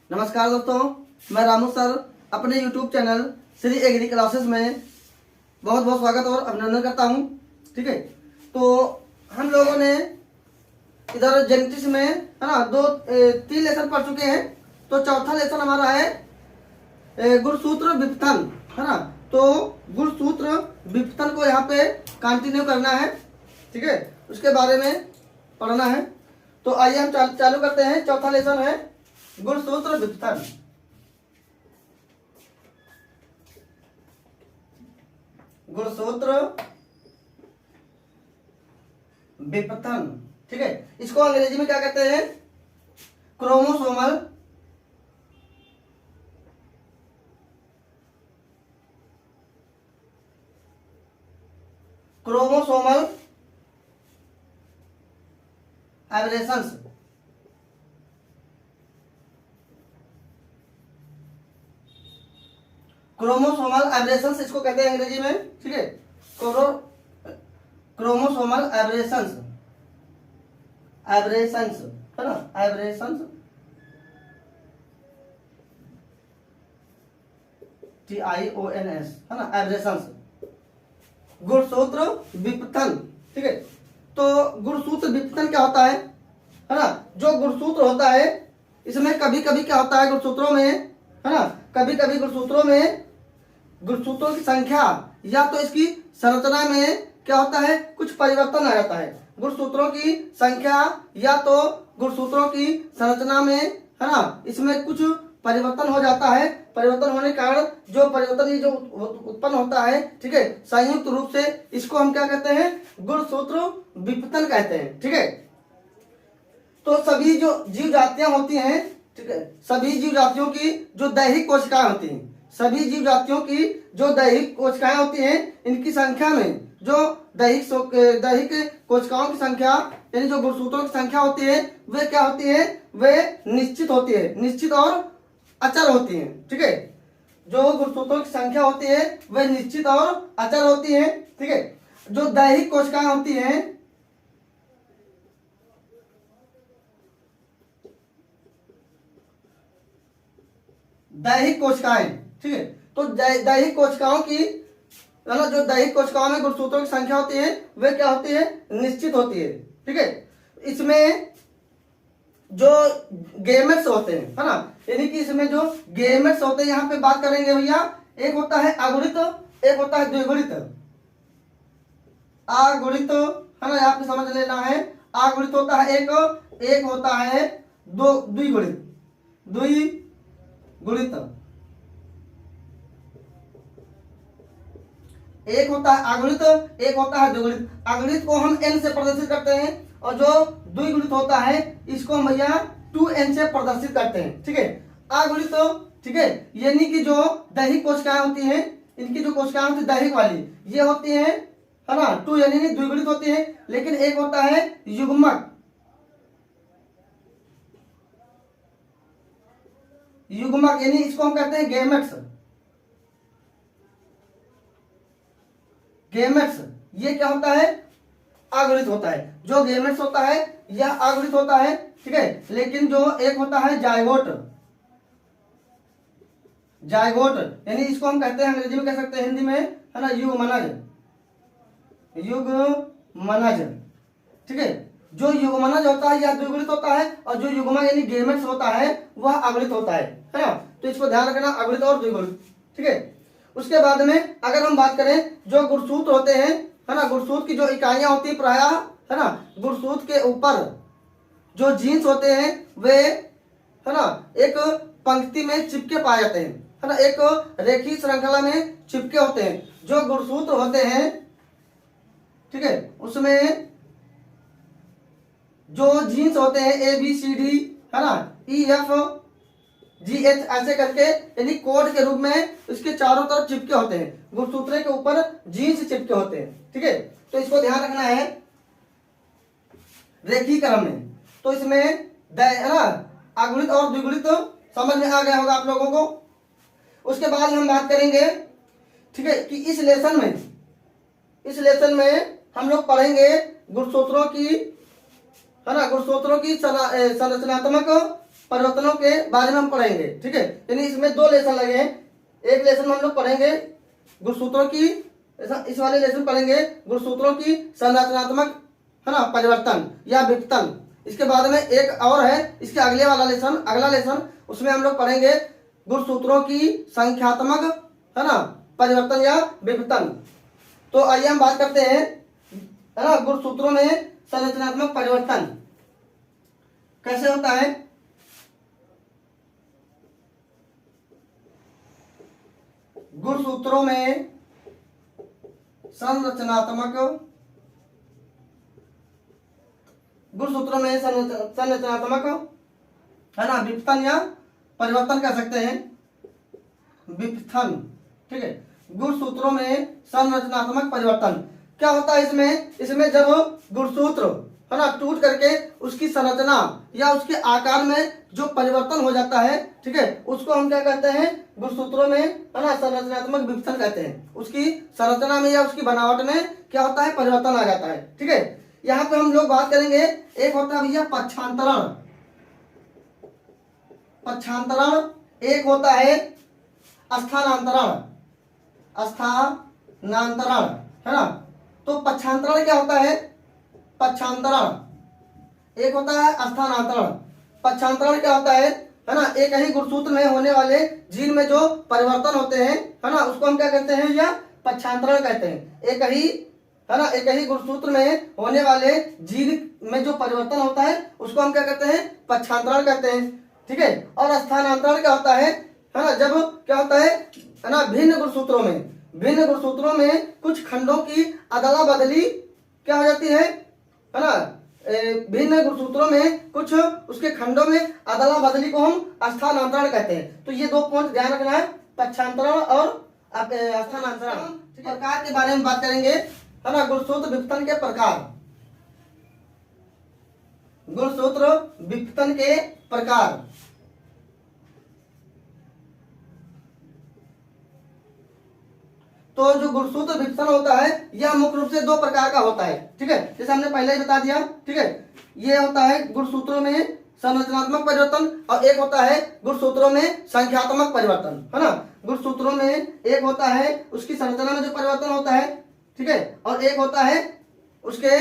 नमस्कार दोस्तों, मैं रामू सर अपने YouTube channel Shri agri classes में बहुत बहुत स्वागत और अभिनंदन करता हूं। ठीक है, तो हम लोगों ने इधर जेनेटिक्स में है ना तीन लेसन पढ़ चुके हैं। तो चौथा लेसन हमारा है गुणसूत्र विपथन, है ना। तो गुणसूत्र विपथन को यहाँ पे कंटिन्यू करना है। ठीक है, उसके बारे में पढ़ना है। तो आइए हम चालू करते हैं। चौथा लेसन है गुणसूत्र विपथन। गुणसूत्र विपथन, ठीक है। इसको अंग्रेजी में क्या कहते हैं? Chromosomal chromosomal aberrations. Chromosomal aberrations इसको कहते हैं अंग्रेजी में। ठीक है, क्रोमोसोमल एबरेशंस, एबरेशंस है ना, एबरेशंस TIONS है ना, एबरेशंस। गुणसूत्र विपथन, ठीक है। तो गुणसूत्र विपथन क्या होता है ना। जो गुणसूत्र होता है इसमें कभी कभी क्या होता है गुणसूत्रों में, है ना, कभी कभी गुणसूत्रों में गुणसूत्रों की संख्या या तो इसकी संरचना में क्या होता है, कुछ परिवर्तन आ जाता है। गुणसूत्रों की संख्या या तो गुणसूत्रों की संरचना में, है ना, इसमें कुछ परिवर्तन हो जाता है। परिवर्तन होने के कारण जो परिवर्तन ये जो उत्पन्न होता है, ठीक है, संयुक्त रूप से इसको हम क्या कहते हैं? गुणसूत्र विपथन कहते हैं। ठीक है, तो सभी जो जीव जातियां होती हैं, ठीक है, सभी जीव जातियों की जो दैहिक कोशिकाएं होती हैं, सभी जीव जातियों की जो दैहिक कोशिकाएं होती हैं, इनकी संख्या में जो दैहिक कोशिकाओं की संख्या यानी जो गुणसूत्रों की संख्या होती है वे क्या होती है? वे निश्चित होती है, निश्चित और अचल होती है। ठीक है, जो गुणसूत्रों की संख्या होती है वे निश्चित और अचल होती है। ठीक है, जो दैहिक कोशिकाएं होती हैं, दैहिक कोशिकाएं, ठीक है, तो दैहिक कोशिकाओं की, जो दैहिक कोशिकाओं में गुणसूत्रों की संख्या होती है वे क्या होती है? निश्चित होती है। ठीक है, इसमें जो गेमेट्स होते हैं, है ना, यानी कि इसमें जो गेमेट्स होते हैं, यहाँ पे बात करेंगे भैया, एक होता है अगुणित, एक होता है द्विगुणित। अगुणित है ना, यहाँ पे समझ लेना है। अगुणित होता है एक होता है द्विगुणित, द्विगुणित। एक होता है अगुणित, एक होता है द्विगुणित। अगुणित को हम n से प्रदर्शित करते हैं और जो द्विगुणित होता है इसको हम भैया 2n से प्रदर्शित करते हैं। ठीक है, अगुणित, ठीक है, यानी कि जो दैहिक कोशिकाएं होती हैं, इनकी जो कोशिकाएं होती है दैहिक वाली, ये होती हैं, है ना, 2 यानी द्विगुणित होती है। लेकिन एक होता है युग्मक, युग्मक यानी इसको हम कहते हैं गेमेट्स। गेमेट्स ये क्या होता है? अगुणित होता है। जो गेमेट्स होता है यह अगुणित होता है। ठीक है, लेकिन जो एक होता है जायगोट, जायगोट यानी इसको हम कहते हैं, अंग्रेजी में कह सकते हैं, हिंदी में, है ना, युग्मनज, युग्मनज। ठीक है, जो युग्मनज होता है यह द्विगुणित होता है और जो युग्मक यानी गेमेट्स होता है वह अगुणित होता है ना। तो इसको ध्यान रखना, अगुणित और द्विगुणित। ठीक है, उसके बाद में अगर हम बात करें जो गुणसूत्र होते हैं, है ना, गुणसूत्र की जो इकाइयां होती है प्रायः, है ना, गुणसूत्र के ऊपर जो जीन्स होते हैं वे, है ना, एक पंक्ति में चिपके पाए जाते हैं, है ना, एक रेखीय श्रृंखला में चिपके होते हैं। जो गुणसूत्र होते हैं, ठीक है, उसमें जो जीन्स होते हैं ABCD, है ना, EFGH ऐसे करके, यानी कोड के रूप में इसके चारों तरफ चिपके होते हैं। गुणसूत्र के ऊपर जीन्स चिपके होते हैं। ठीक है, तो इसको ध्यान रखना है रेखीय क्रम में। तो इसमें है ना अगुणित और द्विगुणित समझ में आ गया होगा आप लोगों को। उसके बाद हम बात करेंगे, ठीक है, कि इस लेसन में हम लोग पढ़ेंगे गुणसूत्रों की, है ना, गुणसूत्रों की संरचनात्मक परिवर्तनों के बारे में हम पढ़ेंगे। ठीक है, यानी इसमें 2 लेसन लगे हैं। एक लेसन में हम लोग पढ़ेंगे गुणसूत्रों की, इस वाले लेसन पढ़ेंगे गुणसूत्रों की संरचनात्मक, है ना, परिवर्तन या विघटन। इसके बाद में एक और है, इसके अगले वाला लेसन, अगला लेसन, उसमें हम लोग पढ़ेंगे गुणसूत्रों की संख्यात्मक, है ना, परिवर्तन या विघटन। तो आइए हम बात करते हैं, है ना, गुणसूत्रों में संरचनात्मक परिवर्तन कैसे होता है। गुणसूत्रों में संरचनात्मक, गुणसूत्रों में संरचनात्मक, है ना, विघटन या परिवर्तन कह सकते हैं, विघटन। ठीक है, गुणसूत्रों में संरचनात्मक परिवर्तन क्या होता है इसमें, इसमें जब गुणसूत्र, है ना, टूट करके उसकी संरचना या उसके आकार में जो परिवर्तन हो जाता है, ठीक है, उसको हम क्या कहते हैं, गुणसूत्रों में, है ना, संरचनात्मक विघटन कहते हैं। उसकी संरचना में या उसकी बनावट में क्या होता है, परिवर्तन आ जाता है। ठीक है, यहाँ पे हम लोग बात करेंगे, एक होता है भैया पक्षांतरण, पक्षांतरण, एक होता है स्थानांतरण, स्थानांतरण, है ना। तो पक्षांतरण क्या होता है, पक्षांतरण, एक होता है स्थानांतरण। पक्षांतरण क्या होता है ना, एक ही गुणसूत्र में होने वाले जीन में जो परिवर्तन होते हैं, है ना, उसको हम क्या कहते हैं, या पक्षांतरण कहते हैं। एक ही, है ना, एक ही गुणसूत्र में होने वाले जीन में जो परिवर्तन होता है उसको हम क्या कहते हैं, पक्षांतरण कहते हैं। ठीक है, और स्थानांतरण क्या होता है ना, जब क्या होता है ना, भिन्न गुणसूत्रों में कुछ खंडों की अदला बदली क्या हो जाती है ना, भिन्न गुणसूत्रों में कुछ उसके खंडों में अदला बदली को हम स्थानांतरण कहते हैं। तो ये 2 पॉइंट ध्यान रखना है, पक्षांतरण और स्थानांतरण। प्रकार के बारे में बात करेंगे, है ना, गुणसूत्र विघटन के प्रकार, गुणसूत्र विघटन के प्रकार। तो जो गुणसूत्र विघटन होता है यह मुख्य रूप से 2 प्रकार का होता है। ठीक है, जैसे हमने पहले ही बता दिया। ठीक है, ये होता है गुणसूत्रों में संरचनात्मक परिवर्तन, और एक होता है गुणसूत्रों में संख्यात्मक परिवर्तन, है ना। गुणसूत्रों में एक होता है उसकी संरचना में जो परिवर्तन होता है, ठीक है, और एक होता है उसके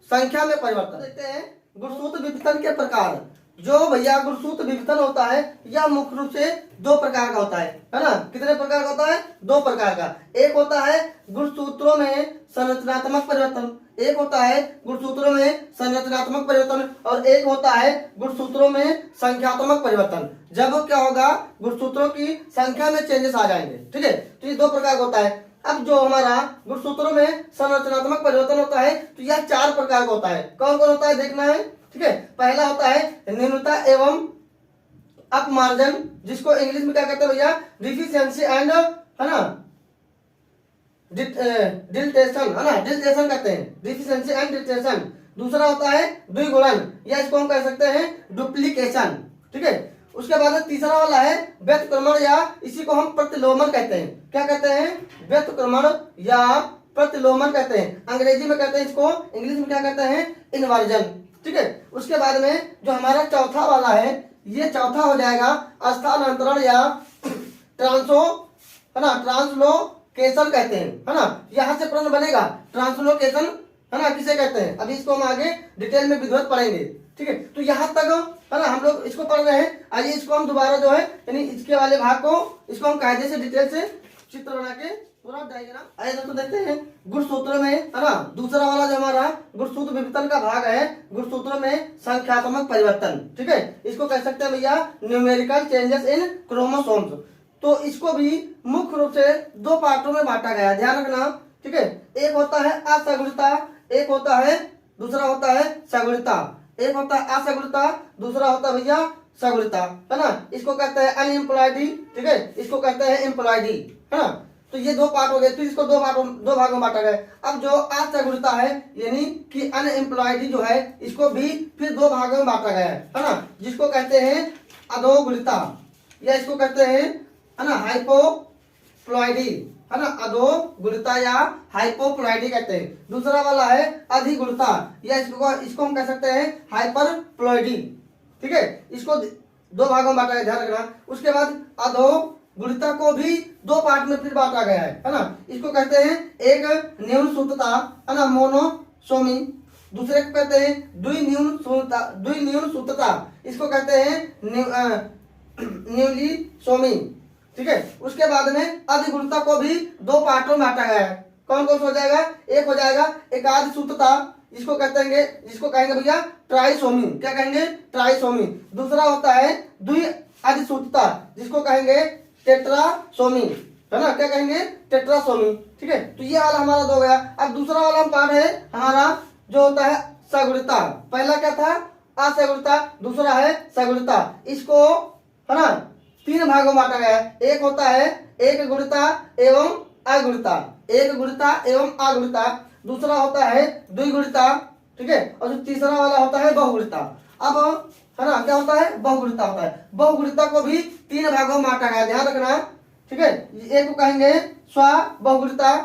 संख्या में परिवर्तन। देखते हैं गुणसूत्र विघटन के प्रकार। जो भैया गुणसूत्र विघटन होता है यह मुख्य रूप से 2 प्रकार का होता है ना। कितने प्रकार का होता है, 2 प्रकार का। एक होता है गुणसूत्रों में संरचनात्मक परिवर्तन, एक होता है गुणसूत्रों में संरचनात्मक परिवर्तन, और एक होता है गुणसूत्रों में संख्यात्मक परिवर्तन। जब क्या होगा, गुणसूत्रों की संख्या में चेंजेस आ जाएंगे। ठीक है, तो ये 2 प्रकार का होता है। अब जो हमारा गुणसूत्रों में संरचनात्मक परिवर्तन होता है तो यह 4 प्रकार का होता है। कौन कौन होता है देखना है। ठीक है, पहला होता है न्यूनता एवं अपमार्जन, जिसको इंग्लिश में क्या कहते हैं भैया, डिफिशियंसी एंड, है ना, डिल्टेशन, है ना, डिल्टेशन कहते हैं, डिफिशियंसी एंड डिल्टेशन। दूसरा होता है द्विगुणन, या इसको हम कह सकते हैं डुप्लीकेशन। ठीक है, उसके बाद तीसरा वाला है व्युत्क्रमण, या इसी को हम प्रतिलोमन कहते हैं। क्या कहते हैं, व्युत्क्रमण या प्रतिलोमन कहते हैं। अंग्रेजी में कहते हैं इसको, इंग्लिश में क्या कहते हैं, इन्वर्जन। ठीक है, उसके बाद में जो हमारा चौथा वाला है, ये चौथा हो जाएगा स्थानांतरण या ट्रांसो, है ना, ट्रांसलोकेशन कहते हैं, है ना। यहाँ से प्रश्न बनेगा ट्रांसलोकेशन, है ना, किसे कहते हैं। अभी इसको हम आगे डिटेल में विधिवत पढ़ेंगे। ठीक है, तो यहाँ तक, है ना, हम लोग इसको पढ़ रहे हैं। आइए इसको हम दोबारा जो है, यानी इसके वाले भाग को, इसको हम कायदे से डिटेल से चित्र बना के पूरा डायग्राम। आइए दोस्तों देखते हैं गुणसूत्र में, है ना, दूसरा वाला जो हमारा गुणसूत्र विघटन का भाग है, गुणसूत्रों में संख्यात्मक परिवर्तन। ठीक है, इसको कह सकते हैं भैया न्यूमेरिकल चेंजेस इन क्रोमोसोम्स। तो इसको भी मुख्य रूप से 2 पार्टों में बांटा गया है, ध्यान रखना। ठीक है, एक होता है असगुणता, एक होता है, दूसरा होता है सगुणता। एक होता है असगुणता, दूसरा होता है भैया सगुणता, है ना। इसको कहते हैं अनएम्प्लॉयडी, ठीक है, इसको कहते हैं एम्प्लॉयडी, है ना। तो ये 2 पार्ट हो गए, फिर इसको 2 भागों में बांटा गया। अब जो असगुणता है, यानी कि अनएम्प्लॉयडी जो है, इसको भी फिर 2 भागों में बांटा गया है ना, जिसको कहते हैं अधोगुणता, या इसको कहते हैं, है ना, हाइपोप्लॉयडी, है ना, अधोगुणता या हाइपोप्लॉयडी कहते हैं। दूसरा वाला है अधिगुणता, या इसको हम कह सकते हैं हाइपरप्लॉयडी। ठीक है, इसको दो भागों में बांटा गया, ध्यान रखना। उसके बाद अधोगुणिता को भी दो पार्ट में फिर बांटा गया है ना। इसको कहते हैं एक न्यून सूत्रता, है ना, मोनोसोमी। दूसरे को कहते हैं द्विन्यून सूत्रता, इसको कहते हैं न्यूलिसोमी। ठीक है। उसके बाद में अधिगुणिता को भी दो पार्टों में बांटा गया है। कौन कौन सा हो जाएगा? एक हो जाएगा एकाध सूत्रता, जिसको कहेंगे भैया ट्राइसोमी। क्या कहेंगे? ट्राइसोमी। दूसरा होता है द्विअधिसूत्रता, जिसको कहेंगे टेट्रासोमी, है ना। क्या कहेंगे? टेट्रासोमी। ठीक है। तो ये वाला हमारा दो गया। अब दूसरा वाला पार्ट है हमारा जो होता है सगुणिता। पहला क्या था? असगुणिता, दूसरा है सगुणिता। इसको, है ना, तीन भागों में बांटा गया है। एक होता है एक गुणिता एवं अगुणिता, एक गुणिता एवं अगुणिता। दूसरा होता है द्विगुणिता, ठीक है। और जो तीसरा वाला होता है बहुगुणिता। अब, है ना, क्या होता है? बहुगुणिता होता है। बहुगुणिता को भी तीन भागों में बांटा गया, ध्यान रखना। ठीक है। एक को कहेंगे स्व बहुगुणिता,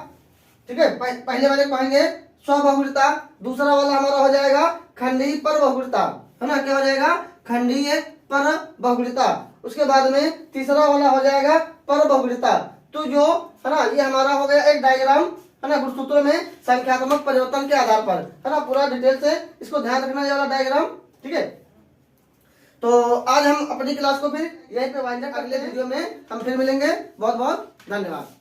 ठीक है, पहले वाले को कहेंगे स्व बहुगुणिता। दूसरा वाला हमारा हो जाएगा खंडीय पर बहुगुणिता, है ना। क्या हो जाएगा? खंडीय पर बहुगुणिता। उसके बाद में तीसरा वाला हो जाएगा पर बहुगुणिता। तो जो, है ना, ये हमारा हो गया एक डायग्राम, है ना, गुणसूत्रों में संख्यात्मक परिवर्तन के आधार पर, है ना। पूरा डिटेल से इसको ध्यान रखना, ये वाला डायग्राम। ठीक है। तो आज हम अपनी क्लास को फिर यहीं पे वाइंड अप, अगले वीडियो में हम फिर मिलेंगे। बहुत बहुत धन्यवाद।